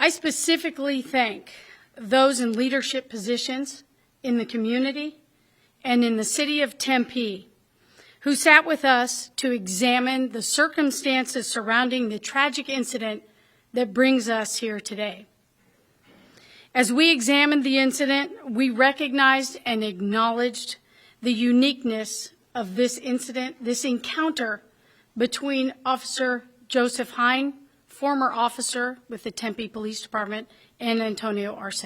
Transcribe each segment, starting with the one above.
I specifically thank those in leadership positions in the community and in the city of Tempe who sat with us to examine the circumstances surrounding the tragic incident that brings us here today. As we examined the incident, we recognized and acknowledged the uniqueness of this incident, this encounter between Officer Joseph Hine, former officer with the Tempe Police Department, and Antonio Arce.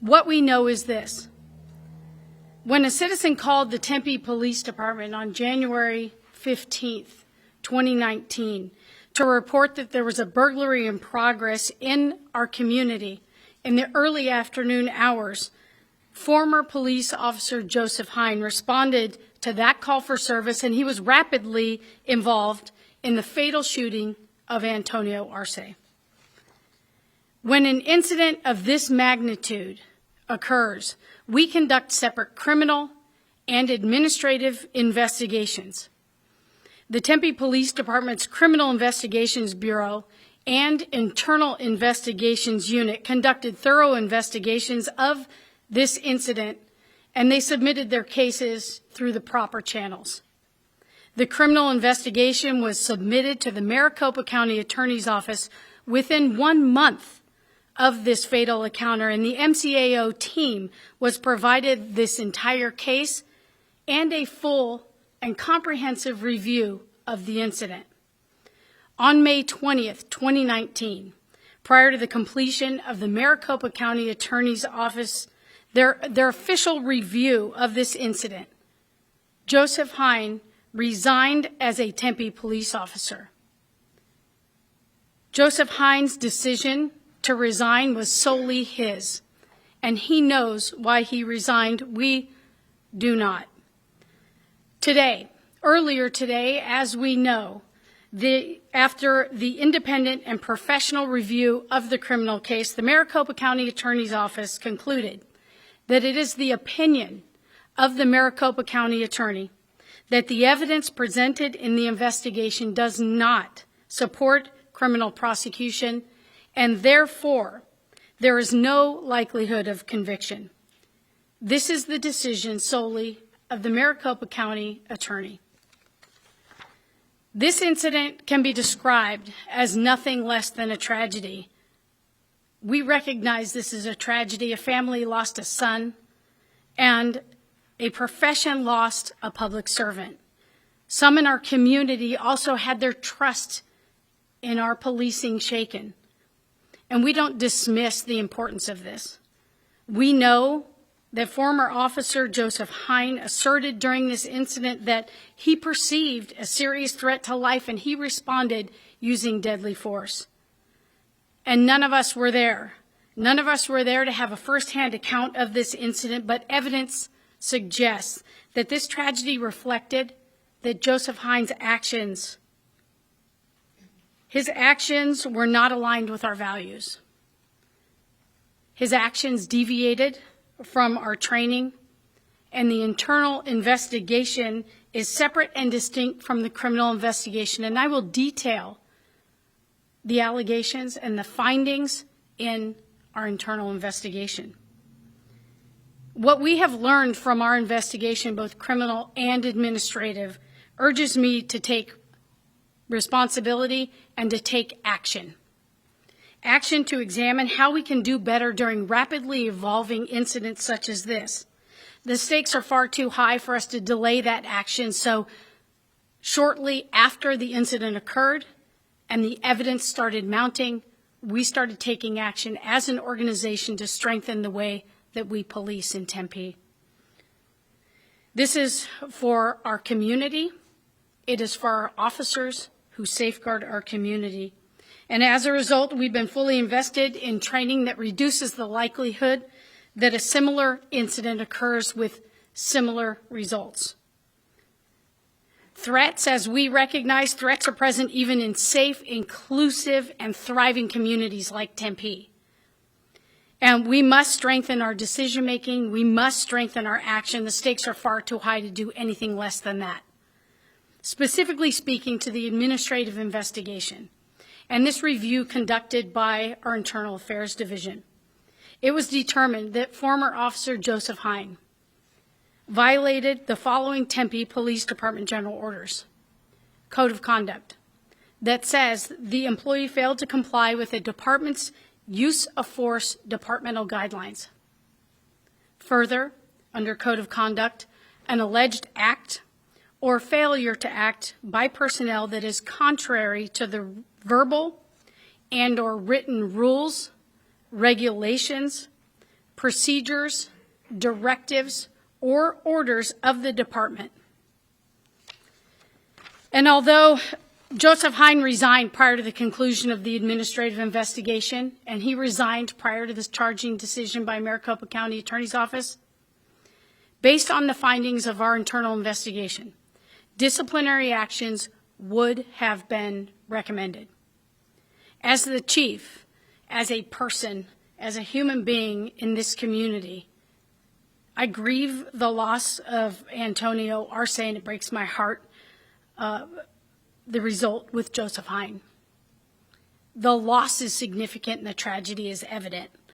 What we know is this. When a citizen called the Tempe Police Department on January 15th, 2019, to report that there was a burglary in progress in our community in the early afternoon hours, former police officer Joseph Hine responded to that call for service, and he was rapidly involved in the fatal shooting of Antonio Arce. When an incident of this magnitude occurs, we conduct separate criminal and administrative investigations. The Tempe Police Department's Criminal Investigations Bureau and Internal Investigations Unit conducted thorough investigations of this incident, and they submitted their cases through the proper channels. The criminal investigation was submitted to the Maricopa County Attorney's Office within 1 month of this fatal encounter, and the MCAO team was provided this entire case and a full and comprehensive review of the incident. On May 20th, 2019, prior to the completion of the Maricopa County Attorney's Office, their official review of this incident, Joseph Hine resigned as a Tempe police officer. Joseph Hine's decision to resign was solely his, and he knows why he resigned. We do not. Earlier today, as we know, after the independent and professional review of the criminal case, the Maricopa County Attorney's Office concluded that it is the opinion of the Maricopa County Attorney that the evidence presented in the investigation does not support criminal prosecution, and therefore there is no likelihood of conviction. This is the decision solely of the Maricopa County Attorney. This incident can be described as nothing less than a tragedy. We recognize this is a tragedy. A family lost a son, and a profession lost a public servant. Some in our community also had their trust in our policing shaken. And we don't dismiss the importance of this. We know that former officer Joseph Hine asserted during this incident that he perceived a serious threat to life, and he responded using deadly force. And none of us were there. None of us were there to have a firsthand account of this incident, but evidence suggests that this tragedy reflected that Joseph Hine's actions, his actions were not aligned with our values. His actions deviated from our training, and the internal investigation is separate and distinct from the criminal investigation. And I will detail the allegations and the findings in our internal investigation. What we have learned from our investigation, both criminal and administrative, urges me to take responsibility and to take action. Action to examine how we can do better during rapidly evolving incidents such as this. The stakes are far too high for us to delay that action, so shortly after the incident occurred and the evidence started mounting, we started taking action as an organization to strengthen the way that we police in Tempe. This is for our community. It is for our officers who safeguard our community. And as a result, we've been fully invested in training that reduces the likelihood that a similar incident occurs with similar results. Threats, as we recognize, threats are present even in safe, inclusive, and thriving communities like Tempe. And we must strengthen our decision-making. We must strengthen our action. The stakes are far too high to do anything less than that. Specifically speaking to the administrative investigation, and this review conducted by our Internal Affairs Division. It was determined that former Officer Joseph Hine violated the following Tempe Police Department General Orders. Code of Conduct that says the employee failed to comply with the department's use of force departmental guidelines. Further, under Code of Conduct, an alleged act or failure to act by personnel that is contrary to the verbal and or written rules, regulations, procedures, directives, or orders of the department. And although Joseph Hine resigned prior to the conclusion of the administrative investigation, and he resigned prior to this charging decision by Maricopa County Attorney's Office, based on the findings of our internal investigation, disciplinary actions would have been recommended. As the chief, as a person, as a human being in this community, I grieve the loss of Antonio Arce, and it breaks my heart, the result with Joseph Hine. The loss is significant and the tragedy is evident.